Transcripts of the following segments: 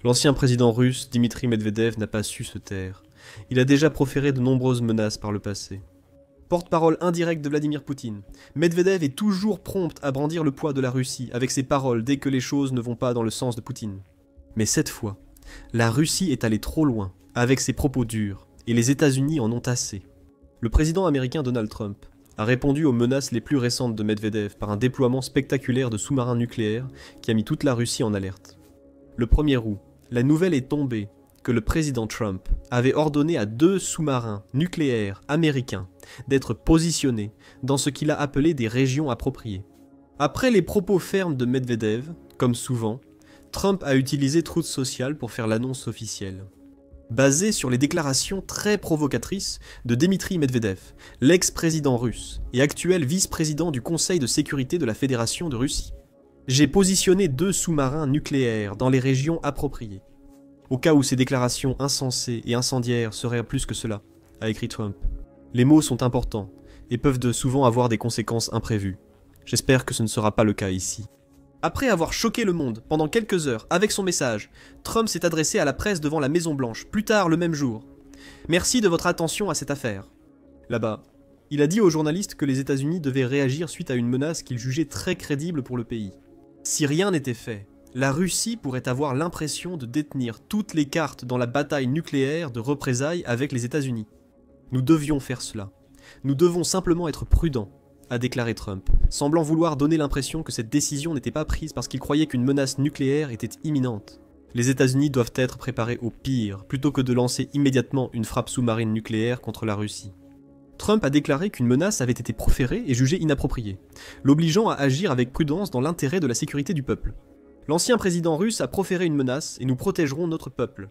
L'ancien président russe, Dmitri Medvedev, n'a pas su se taire. Il a déjà proféré de nombreuses menaces par le passé. Porte-parole indirect de Vladimir Poutine, Medvedev est toujours prompt à brandir le poids de la Russie avec ses paroles dès que les choses ne vont pas dans le sens de Poutine. Mais cette fois, la Russie est allée trop loin avec ses propos durs, et les États-Unis en ont assez. Le président américain Donald Trump a répondu aux menaces les plus récentes de Medvedev par un déploiement spectaculaire de sous-marins nucléaires qui a mis toute la Russie en alerte. Le 1er août, la nouvelle est tombée que le président Trump avait ordonné à 2 sous-marins nucléaires américains d'être positionnés dans ce qu'il a appelé des régions appropriées. Après les propos fermes de Medvedev, comme souvent, Trump a utilisé Truth Social pour faire l'annonce officielle. Basée sur les déclarations très provocatrices de Dmitri Medvedev, l'ex-président russe et actuel vice-président du Conseil de sécurité de la Fédération de Russie. J'ai positionné 2 sous-marins nucléaires dans les régions appropriées. Au cas où ces déclarations insensées et incendiaires seraient plus que cela, a écrit Trump. Les mots sont importants et peuvent souvent avoir des conséquences imprévues. J'espère que ce ne sera pas le cas ici. Après avoir choqué le monde pendant quelques heures avec son message, Trump s'est adressé à la presse devant la Maison-Blanche, plus tard le même jour. Merci de votre attention à cette affaire. Là-bas, il a dit aux journalistes que les États-Unis devaient réagir suite à une menace qu'il jugeait très crédible pour le pays. Si rien n'était fait, la Russie pourrait avoir l'impression de détenir toutes les cartes dans la bataille nucléaire de représailles avec les États-Unis. Nous devions faire cela. Nous devons simplement être prudents, a déclaré Trump, semblant vouloir donner l'impression que cette décision n'était pas prise parce qu'il croyait qu'une menace nucléaire était imminente. Les États-Unis doivent être préparés au pire, plutôt que de lancer immédiatement une frappe sous-marine nucléaire contre la Russie. Trump a déclaré qu'une menace avait été proférée et jugée inappropriée, l'obligeant à agir avec prudence dans l'intérêt de la sécurité du peuple. L'ancien président russe a proféré une menace et nous protégerons notre peuple.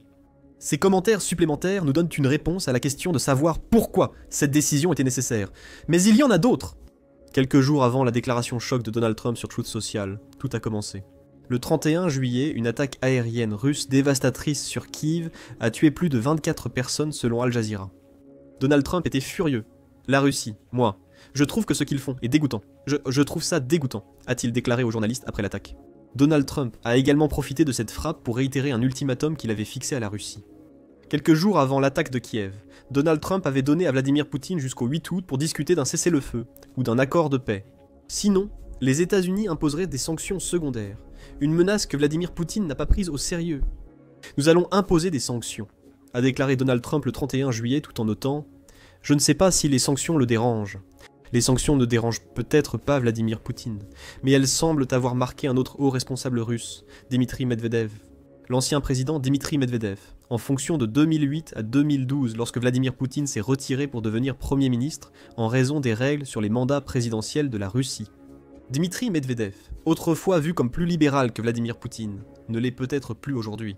Ces commentaires supplémentaires nous donnent une réponse à la question de savoir pourquoi cette décision était nécessaire. Mais il y en a d'autres. Quelques jours avant la déclaration choc de Donald Trump sur Truth Social, tout a commencé. Le 31 juillet, une attaque aérienne russe dévastatrice sur Kiev a tué plus de 24 personnes selon Al Jazeera. Donald Trump était furieux. La Russie, moi, je trouve que ce qu'ils font est dégoûtant. Je trouve ça dégoûtant, a-t-il déclaré aux journalistes après l'attaque. Donald Trump a également profité de cette frappe pour réitérer un ultimatum qu'il avait fixé à la Russie. Quelques jours avant l'attaque de Kiev, Donald Trump avait donné à Vladimir Poutine jusqu'au 8 août pour discuter d'un cessez-le-feu ou d'un accord de paix. Sinon, les États-Unis imposeraient des sanctions secondaires, une menace que Vladimir Poutine n'a pas prise au sérieux. Nous allons imposer des sanctions, a déclaré Donald Trump le 31 juillet tout en notant « Je ne sais pas si les sanctions le dérangent. Les sanctions ne dérangent peut-être pas Vladimir Poutine, mais elles semblent avoir marqué un autre haut responsable russe, Dmitri Medvedev. L'ancien président Dmitri Medvedev, en fonction de 2008 à 2012 lorsque Vladimir Poutine s'est retiré pour devenir Premier ministre en raison des règles sur les mandats présidentiels de la Russie. Dmitri Medvedev, autrefois vu comme plus libéral que Vladimir Poutine, ne l'est peut-être plus aujourd'hui.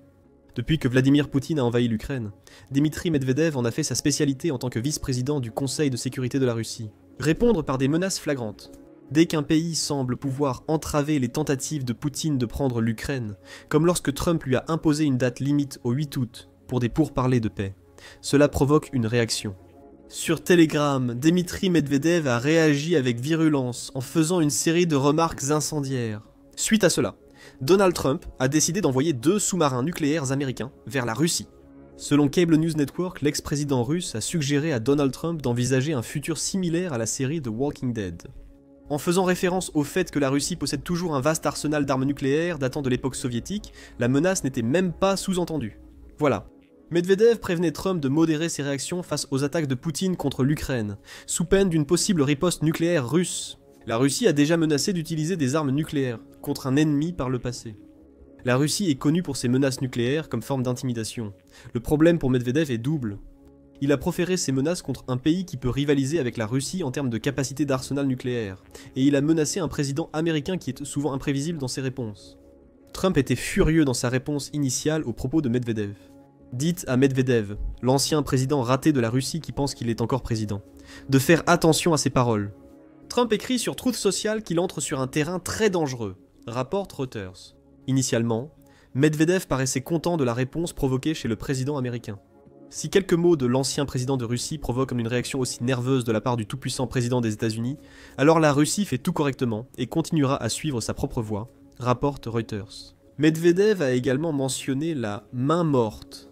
Depuis que Vladimir Poutine a envahi l'Ukraine, Dmitri Medvedev en a fait sa spécialité en tant que vice-président du Conseil de sécurité de la Russie. Répondre par des menaces flagrantes. Dès qu'un pays semble pouvoir entraver les tentatives de Poutine de prendre l'Ukraine, comme lorsque Trump lui a imposé une date limite au 8 août pour des pourparlers de paix, cela provoque une réaction. Sur Telegram, Dmitri Medvedev a réagi avec virulence en faisant une série de remarques incendiaires. Suite à cela, Donald Trump a décidé d'envoyer 2 sous-marins nucléaires américains vers la Russie. Selon Cable News Network, l'ex-président russe a suggéré à Donald Trump d'envisager un futur similaire à la série The Walking Dead. En faisant référence au fait que la Russie possède toujours un vaste arsenal d'armes nucléaires datant de l'époque soviétique, la menace n'était même pas sous-entendue. Voilà. Medvedev prévenait Trump de modérer ses réactions face aux attaques de Poutine contre l'Ukraine, sous peine d'une possible riposte nucléaire russe. La Russie a déjà menacé d'utiliser des armes nucléaires contre un ennemi par le passé. La Russie est connue pour ses menaces nucléaires comme forme d'intimidation. Le problème pour Medvedev est double. Il a proféré ces menaces contre un pays qui peut rivaliser avec la Russie en termes de capacité d'arsenal nucléaire, et il a menacé un président américain qui est souvent imprévisible dans ses réponses. Trump était furieux dans sa réponse initiale aux propos de Medvedev. Dites à Medvedev, l'ancien président raté de la Russie qui pense qu'il est encore président, de faire attention à ses paroles. Trump écrit sur Truth Social qu'il entre sur un terrain très dangereux, rapporte Reuters. Initialement, Medvedev paraissait content de la réponse provoquée chez le président américain. Si quelques mots de l'ancien président de Russie provoquent une réaction aussi nerveuse de la part du tout-puissant président des États-Unis, alors la Russie fait tout correctement et continuera à suivre sa propre voie, rapporte Reuters. Medvedev a également mentionné la main morte,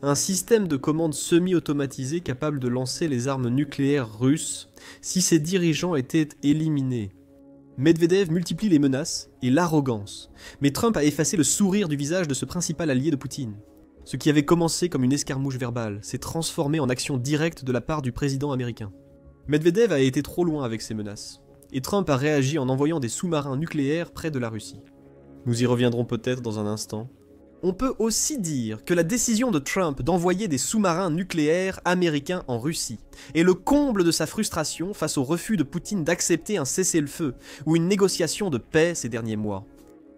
un système de commande semi-automatisé capable de lancer les armes nucléaires russes si ses dirigeants étaient éliminés. Medvedev multiplie les menaces et l'arrogance, mais Trump a effacé le sourire du visage de ce principal allié de Poutine. Ce qui avait commencé comme une escarmouche verbale s'est transformé en action directe de la part du président américain. Medvedev a été trop loin avec ses menaces, et Trump a réagi en envoyant des sous-marins nucléaires près de la Russie. Nous y reviendrons peut-être dans un instant. On peut aussi dire que la décision de Trump d'envoyer des sous-marins nucléaires américains en Russie est le comble de sa frustration face au refus de Poutine d'accepter un cessez-le-feu ou une négociation de paix ces derniers mois.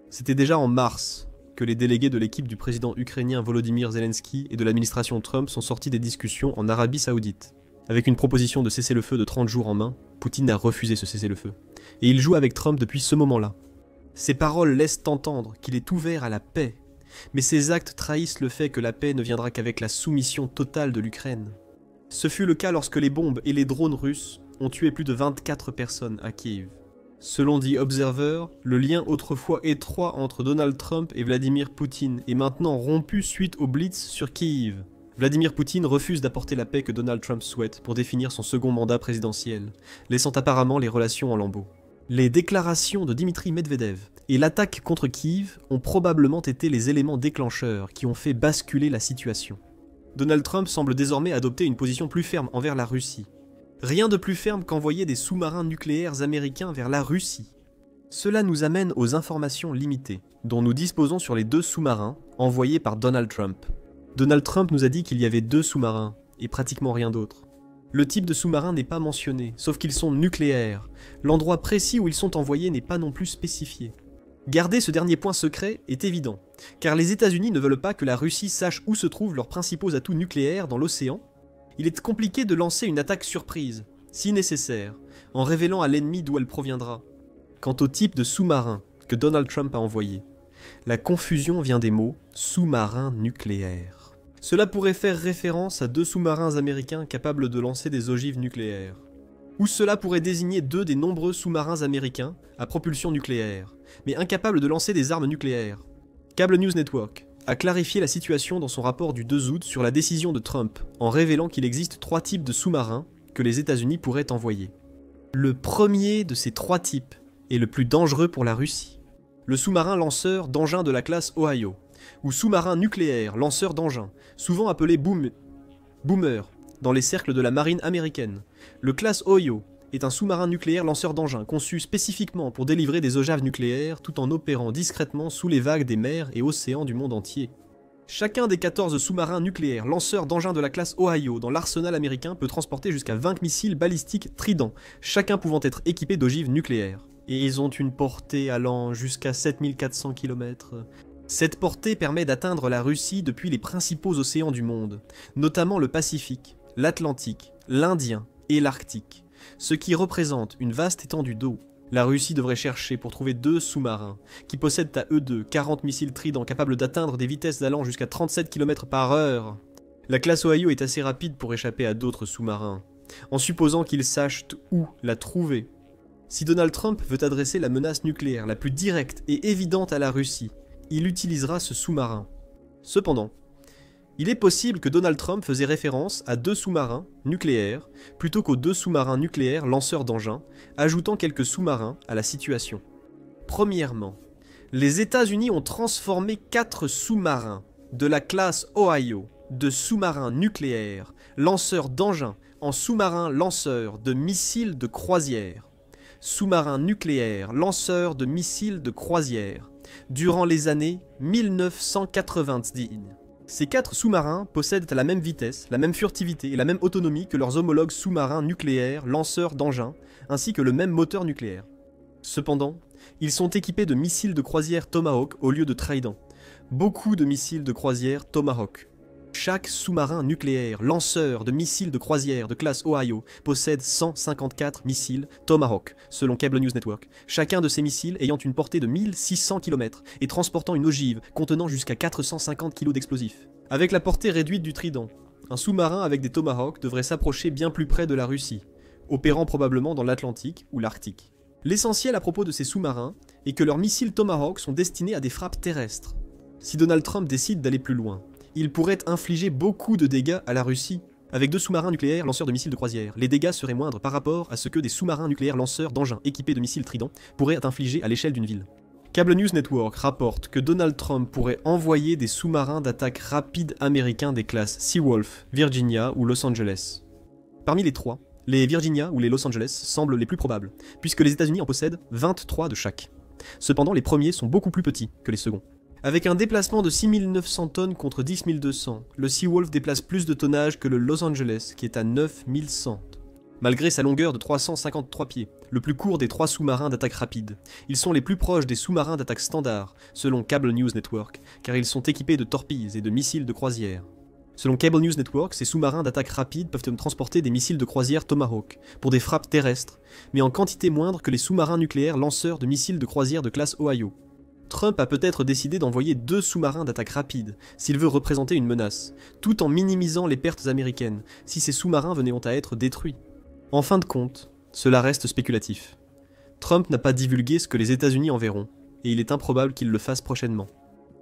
C'était déjà en mars que les délégués de l'équipe du président ukrainien Volodymyr Zelensky et de l'administration Trump sont sortis des discussions en Arabie Saoudite. Avec une proposition de cessez-le-feu de 30 jours en main, Poutine a refusé ce cessez-le-feu. Et il joue avec Trump depuis ce moment-là. Ses paroles laissent entendre qu'il est ouvert à la paix, mais ses actes trahissent le fait que la paix ne viendra qu'avec la soumission totale de l'Ukraine. Ce fut le cas lorsque les bombes et les drones russes ont tué plus de 24 personnes à Kiev. Selon The Observer, le lien autrefois étroit entre Donald Trump et Vladimir Poutine est maintenant rompu suite au blitz sur Kiev. Vladimir Poutine refuse d'apporter la paix que Donald Trump souhaite pour définir son second mandat présidentiel, laissant apparemment les relations en lambeaux. Les déclarations de Dmitri Medvedev et l'attaque contre Kiev ont probablement été les éléments déclencheurs qui ont fait basculer la situation. Donald Trump semble désormais adopter une position plus ferme envers la Russie. Rien de plus ferme qu'envoyer des sous-marins nucléaires américains vers la Russie. Cela nous amène aux informations limitées, dont nous disposons sur les 2 sous-marins envoyés par Donald Trump. Donald Trump nous a dit qu'il y avait 2 sous-marins, et pratiquement rien d'autre. Le type de sous-marin n'est pas mentionné, sauf qu'ils sont nucléaires. L'endroit précis où ils sont envoyés n'est pas non plus spécifié. Garder ce dernier point secret est évident, car les États-Unis ne veulent pas que la Russie sache où se trouvent leurs principaux atouts nucléaires dans l'océan. Il est compliqué de lancer une attaque surprise, si nécessaire, en révélant à l'ennemi d'où elle proviendra. Quant au type de sous-marin que Donald Trump a envoyé, la confusion vient des mots « sous-marin nucléaire ». Cela pourrait faire référence à 2 sous-marins américains capables de lancer des ogives nucléaires. Ou cela pourrait désigner 2 des nombreux sous-marins américains à propulsion nucléaire, mais incapables de lancer des armes nucléaires. Cable News Network a clarifié la situation dans son rapport du 2 août sur la décision de Trump, en révélant qu'il existe 3 types de sous-marins que les États-Unis pourraient envoyer. Le premier de ces 3 types est le plus dangereux pour la Russie. Le sous-marin lanceur d'engins de la classe Ohio, ou sous-marin nucléaire lanceur d'engins, souvent appelé Boomer dans les cercles de la marine américaine. Le classe Ohio est un sous-marin nucléaire lanceur d'engins conçu spécifiquement pour délivrer des ogives nucléaires tout en opérant discrètement sous les vagues des mers et océans du monde entier. Chacun des 14 sous-marins nucléaires lanceurs d'engins de la classe Ohio dans l'arsenal américain peut transporter jusqu'à 20 missiles balistiques Trident, chacun pouvant être équipé d'ogives nucléaires. Et ils ont une portée allant jusqu'à 7400 km. Cette portée permet d'atteindre la Russie depuis les principaux océans du monde, notamment le Pacifique, l'Atlantique, l'Indien et l'Arctique, ce qui représente une vaste étendue d'eau. La Russie devrait chercher pour trouver 2 sous-marins, qui possèdent à eux deux 40 missiles Trident capables d'atteindre des vitesses allant jusqu'à 37 km/h. La classe Ohio est assez rapide pour échapper à d'autres sous-marins, en supposant qu'ils sachent où la trouver. Si Donald Trump veut adresser la menace nucléaire la plus directe et évidente à la Russie, il utilisera ce sous-marin. Cependant, il est possible que Donald Trump faisait référence à 2 sous-marins nucléaires plutôt qu'aux 2 sous-marins nucléaires lanceurs d'engins, ajoutant quelques sous-marins à la situation. Premièrement, les États-Unis ont transformé 4 sous-marins de la classe Ohio de sous-marins nucléaires lanceurs d'engins en sous-marins lanceurs de missiles de croisière. Sous-marins nucléaires lanceurs de missiles de croisière durant les années 1990. Ces 4 sous-marins possèdent la même vitesse, la même furtivité et la même autonomie que leurs homologues sous-marins nucléaires lanceurs d'engins, ainsi que le même moteur nucléaire. Cependant, ils sont équipés de missiles de croisière Tomahawk au lieu de Trident. Beaucoup de missiles de croisière Tomahawk. Chaque sous-marin nucléaire lanceur de missiles de croisière de classe Ohio possède 154 missiles Tomahawk, selon Cable News Network. Chacun de ces missiles ayant une portée de 1600 km et transportant une ogive contenant jusqu'à 450 kg d'explosifs. Avec la portée réduite du Trident, un sous-marin avec des Tomahawk devrait s'approcher bien plus près de la Russie, opérant probablement dans l'Atlantique ou l'Arctique. L'essentiel à propos de ces sous-marins est que leurs missiles Tomahawk sont destinés à des frappes terrestres. Si Donald Trump décide d'aller plus loin, il pourrait infliger beaucoup de dégâts à la Russie. Avec 2 sous-marins nucléaires lanceurs de missiles de croisière, les dégâts seraient moindres par rapport à ce que des sous-marins nucléaires lanceurs d'engins équipés de missiles Trident pourraient infliger à l'échelle d'une ville. Cable News Network rapporte que Donald Trump pourrait envoyer des sous-marins d'attaque rapide américains des classes Seawolf, Virginia ou Los Angeles. Parmi les 3, les Virginia ou les Los Angeles semblent les plus probables, puisque les États-Unis en possèdent 23 de chaque. Cependant, les premiers sont beaucoup plus petits que les seconds. Avec un déplacement de 6900 tonnes contre 10 200, le Seawolf déplace plus de tonnage que le Los Angeles, qui est à 9100. Malgré sa longueur de 353 pieds, le plus court des 3 sous-marins d'attaque rapide, ils sont les plus proches des sous-marins d'attaque standard, selon Cable News Network, car ils sont équipés de torpilles et de missiles de croisière. Selon Cable News Network, ces sous-marins d'attaque rapide peuvent transporter des missiles de croisière Tomahawk pour des frappes terrestres, mais en quantité moindre que les sous-marins nucléaires lanceurs de missiles de croisière de classe Ohio. Trump a peut-être décidé d'envoyer 2 sous-marins d'attaque rapide, s'il veut représenter une menace, tout en minimisant les pertes américaines, si ces sous-marins venaient à être détruits. En fin de compte, cela reste spéculatif. Trump n'a pas divulgué ce que les États-Unis enverront, et il est improbable qu'il le fasse prochainement.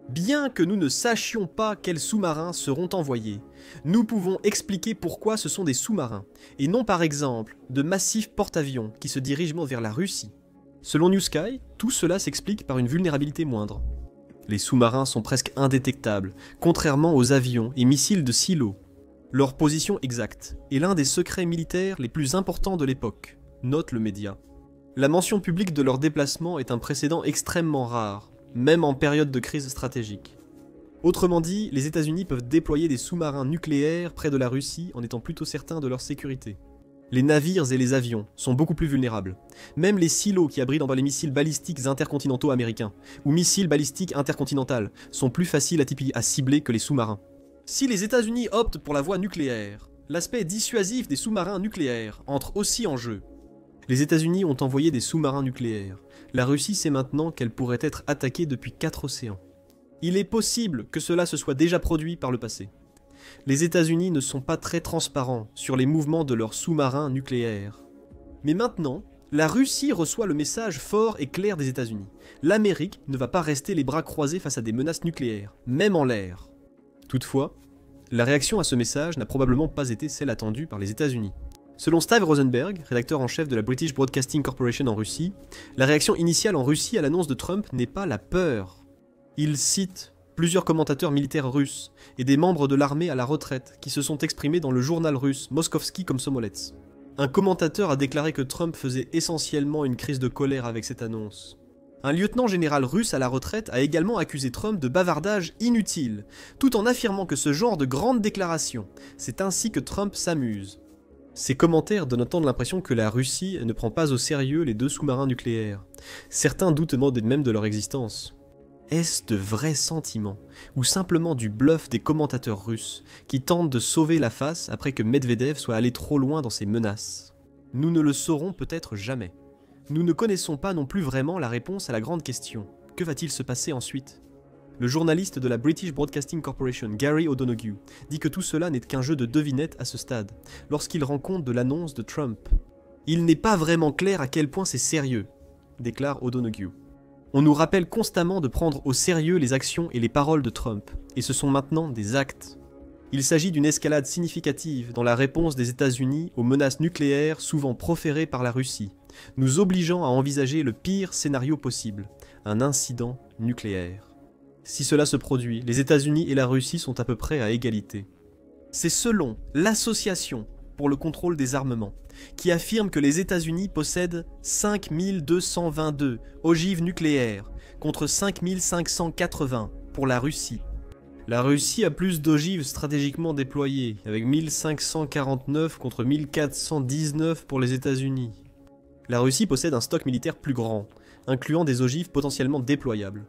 Bien que nous ne sachions pas quels sous-marins seront envoyés, nous pouvons expliquer pourquoi ce sont des sous-marins, et non par exemple de massifs porte-avions qui se dirigent vers la Russie. Selon New Sky, tout cela s'explique par une vulnérabilité moindre. Les sous-marins sont presque indétectables, contrairement aux avions et missiles de silo. Leur position exacte est l'un des secrets militaires les plus importants de l'époque, note le média. La mention publique de leur déplacement est un précédent extrêmement rare, même en période de crise stratégique. Autrement dit, les États-Unis peuvent déployer des sous-marins nucléaires près de la Russie en étant plutôt certains de leur sécurité. Les navires et les avions sont beaucoup plus vulnérables. Même les silos qui abritent dans les missiles balistiques intercontinentaux américains, ou missiles balistiques intercontinentaux, sont plus faciles à cibler que les sous-marins. Si les États-Unis optent pour la voie nucléaire, l'aspect dissuasif des sous-marins nucléaires entre aussi en jeu. Les États-Unis ont envoyé des sous-marins nucléaires. La Russie sait maintenant qu'elle pourrait être attaquée depuis 4 océans. Il est possible que cela se soit déjà produit par le passé. Les États-Unis ne sont pas très transparents sur les mouvements de leurs sous-marins nucléaires. Mais maintenant, la Russie reçoit le message fort et clair des États-Unis. L'Amérique ne va pas rester les bras croisés face à des menaces nucléaires, même en l'air. Toutefois, la réaction à ce message n'a probablement pas été celle attendue par les États-Unis. Selon Steve Rosenberg, rédacteur en chef de la British Broadcasting Corporation en Russie, la réaction initiale en Russie à l'annonce de Trump n'est pas la peur. Il cite plusieurs commentateurs militaires russes et des membres de l'armée à la retraite qui se sont exprimés dans le journal russe Moskovski Komsomolets. Un commentateur a déclaré que Trump faisait essentiellement une crise de colère avec cette annonce. Un lieutenant général russe à la retraite a également accusé Trump de bavardage inutile, tout en affirmant que ce genre de grande déclaration, c'est ainsi que Trump s'amuse. Ces commentaires donnent autant de l'impression que la Russie ne prend pas au sérieux les 2 sous-marins nucléaires. Certains doutent même de leur existence. Est-ce de vrais sentiments, ou simplement du bluff des commentateurs russes, qui tentent de sauver la face après que Medvedev soit allé trop loin dans ses menaces? Nous ne le saurons peut-être jamais. Nous ne connaissons pas non plus vraiment la réponse à la grande question. Que va-t-il se passer ensuite? Le journaliste de la British Broadcasting Corporation, Gary O'Donoghue, dit que tout cela n'est qu'un jeu de devinette à ce stade, lorsqu'il rend compte de l'annonce de Trump. Il n'est pas vraiment clair à quel point c'est sérieux, déclare O'Donoghue. On nous rappelle constamment de prendre au sérieux les actions et les paroles de Trump, et ce sont maintenant des actes. Il s'agit d'une escalade significative dans la réponse des États-Unis aux menaces nucléaires souvent proférées par la Russie, nous obligeant à envisager le pire scénario possible, un incident nucléaire. Si cela se produit, les États-Unis et la Russie sont à peu près à égalité. C'est selon l'Association pour le contrôle des armements, qui affirme que les États-Unis possèdent 5222 ogives nucléaires, contre 5580 pour la Russie. La Russie a plus d'ogives stratégiquement déployées, avec 1549 contre 1419 pour les États-Unis. La Russie possède un stock militaire plus grand, incluant des ogives potentiellement déployables.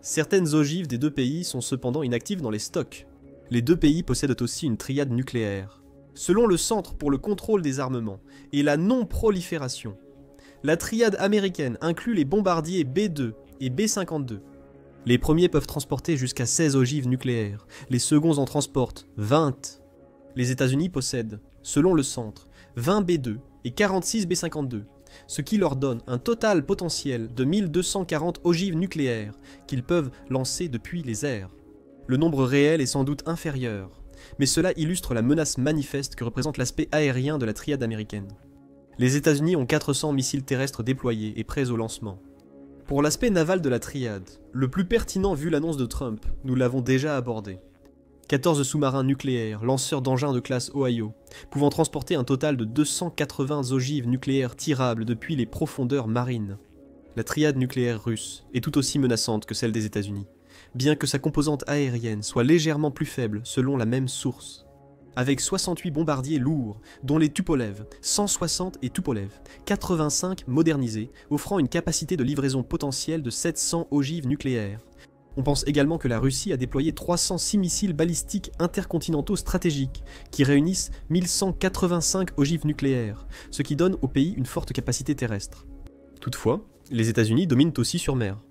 Certaines ogives des 2 pays sont cependant inactives dans les stocks. Les 2 pays possèdent aussi une triade nucléaire. Selon le Centre pour le contrôle des armements et la non-prolifération, la triade américaine inclut les bombardiers B-2 et B-52. Les premiers peuvent transporter jusqu'à 16 ogives nucléaires, les seconds en transportent 20. Les États-Unis possèdent, selon le centre, 20 B-2 et 46 B-52, ce qui leur donne un total potentiel de 1240 ogives nucléaires qu'ils peuvent lancer depuis les airs. Le nombre réel est sans doute inférieur, mais cela illustre la menace manifeste que représente l'aspect aérien de la triade américaine. Les États-Unis ont 400 missiles terrestres déployés et prêts au lancement. Pour l'aspect naval de la triade, le plus pertinent vu l'annonce de Trump, nous l'avons déjà abordé. 14 sous-marins nucléaires, lanceurs d'engins de classe Ohio, pouvant transporter un total de 280 ogives nucléaires tirables depuis les profondeurs marines. La triade nucléaire russe est tout aussi menaçante que celle des États-Unis, bien que sa composante aérienne soit légèrement plus faible selon la même source. Avec 68 bombardiers lourds, dont les Tupolev, 160 et Tupolev, 85 modernisés, offrant une capacité de livraison potentielle de 700 ogives nucléaires. On pense également que la Russie a déployé 306 missiles balistiques intercontinentaux stratégiques, qui réunissent 1185 ogives nucléaires, ce qui donne au pays une forte capacité terrestre. Toutefois, les États-Unis dominent aussi sur mer.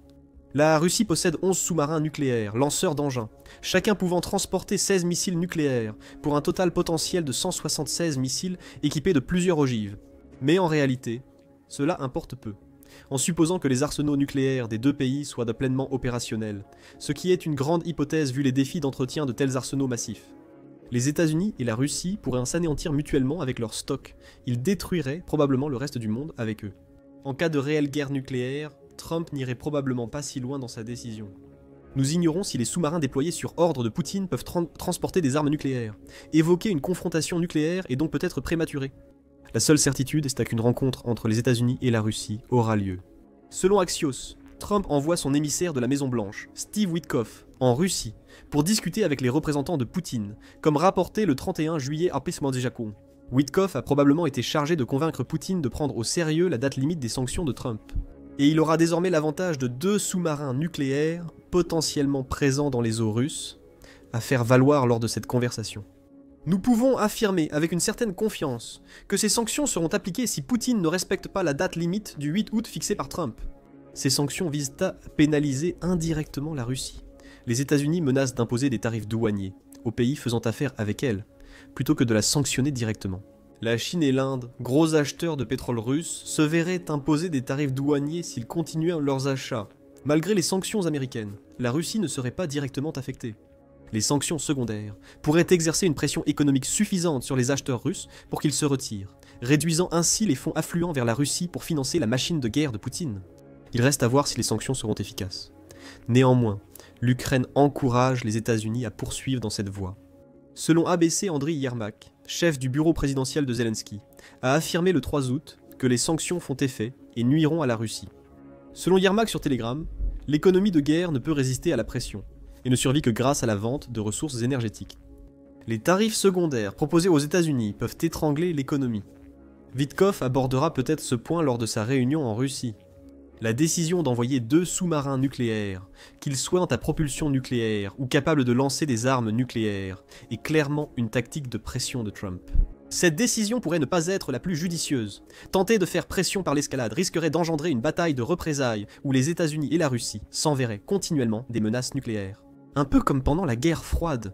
La Russie possède 11 sous-marins nucléaires, lanceurs d'engins, chacun pouvant transporter 16 missiles nucléaires, pour un total potentiel de 176 missiles équipés de plusieurs ogives. Mais en réalité, cela importe peu, en supposant que les arsenaux nucléaires des deux pays soient pleinement opérationnels, ce qui est une grande hypothèse vu les défis d'entretien de tels arsenaux massifs. Les États-Unis et la Russie pourraient s'anéantir mutuellement avec leurs stocks, ils détruiraient probablement le reste du monde avec eux. En cas de réelle guerre nucléaire, Trump n'irait probablement pas si loin dans sa décision. Nous ignorons si les sous-marins déployés sur ordre de Poutine peuvent transporter des armes nucléaires. Évoquer une confrontation nucléaire est donc peut-être prématuré. La seule certitude est qu'une rencontre entre les États-Unis et la Russie aura lieu. Selon Axios, Trump envoie son émissaire de la Maison-Blanche, Steve Witkoff, en Russie, pour discuter avec les représentants de Poutine, comme rapporté le 31 juillet à Pismo-Djako. Witkoff a probablement été chargé de convaincre Poutine de prendre au sérieux la date limite des sanctions de Trump. Et il aura désormais l'avantage de 2 sous-marins nucléaires, potentiellement présents dans les eaux russes, à faire valoir lors de cette conversation. Nous pouvons affirmer avec une certaine confiance que ces sanctions seront appliquées si Poutine ne respecte pas la date limite du 8 août fixée par Trump. Ces sanctions visent à pénaliser indirectement la Russie. Les États-Unis menacent d'imposer des tarifs douaniers aux pays faisant affaire avec elle, plutôt que de la sanctionner directement. La Chine et l'Inde, gros acheteurs de pétrole russe, se verraient imposer des tarifs douaniers s'ils continuaient leurs achats. Malgré les sanctions américaines, la Russie ne serait pas directement affectée. Les sanctions secondaires pourraient exercer une pression économique suffisante sur les acheteurs russes pour qu'ils se retirent, réduisant ainsi les fonds affluents vers la Russie pour financer la machine de guerre de Poutine. Il reste à voir si les sanctions seront efficaces. Néanmoins, l'Ukraine encourage les États-Unis à poursuivre dans cette voie. Selon ABC, Andriy Yermak, chef du bureau présidentiel de Zelensky, a affirmé le 3 août que les sanctions font effet et nuiront à la Russie. Selon Yermak sur Telegram, l'économie de guerre ne peut résister à la pression et ne survit que grâce à la vente de ressources énergétiques. Les tarifs secondaires proposés aux États-Unis peuvent étrangler l'économie. Witkoff abordera peut-être ce point lors de sa réunion en Russie. La décision d'envoyer 2 sous-marins nucléaires, qu'ils soient à propulsion nucléaire ou capables de lancer des armes nucléaires, est clairement une tactique de pression de Trump. Cette décision pourrait ne pas être la plus judicieuse. Tenter de faire pression par l'escalade risquerait d'engendrer une bataille de représailles où les États-Unis et la Russie s'enverraient continuellement des menaces nucléaires. Un peu comme pendant la guerre froide.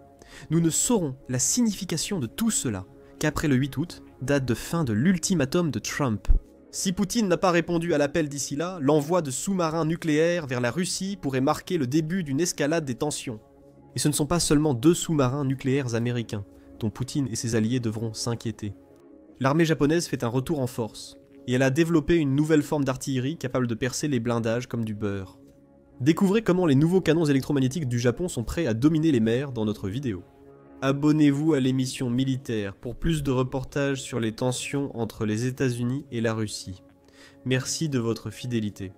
Nous ne saurons la signification de tout cela qu'après le 8 août, date de fin de l'ultimatum de Trump. Si Poutine n'a pas répondu à l'appel d'ici là, l'envoi de sous-marins nucléaires vers la Russie pourrait marquer le début d'une escalade des tensions. Et ce ne sont pas seulement 2 sous-marins nucléaires américains, dont Poutine et ses alliés devront s'inquiéter. L'armée japonaise fait un retour en force, et elle a développé une nouvelle forme d'artillerie capable de percer les blindages comme du beurre. Découvrez comment les nouveaux canons électromagnétiques du Japon sont prêts à dominer les mers dans notre vidéo. Abonnez-vous à l'émission Militaire pour plus de reportages sur les tensions entre les États-Unis et la Russie. Merci de votre fidélité.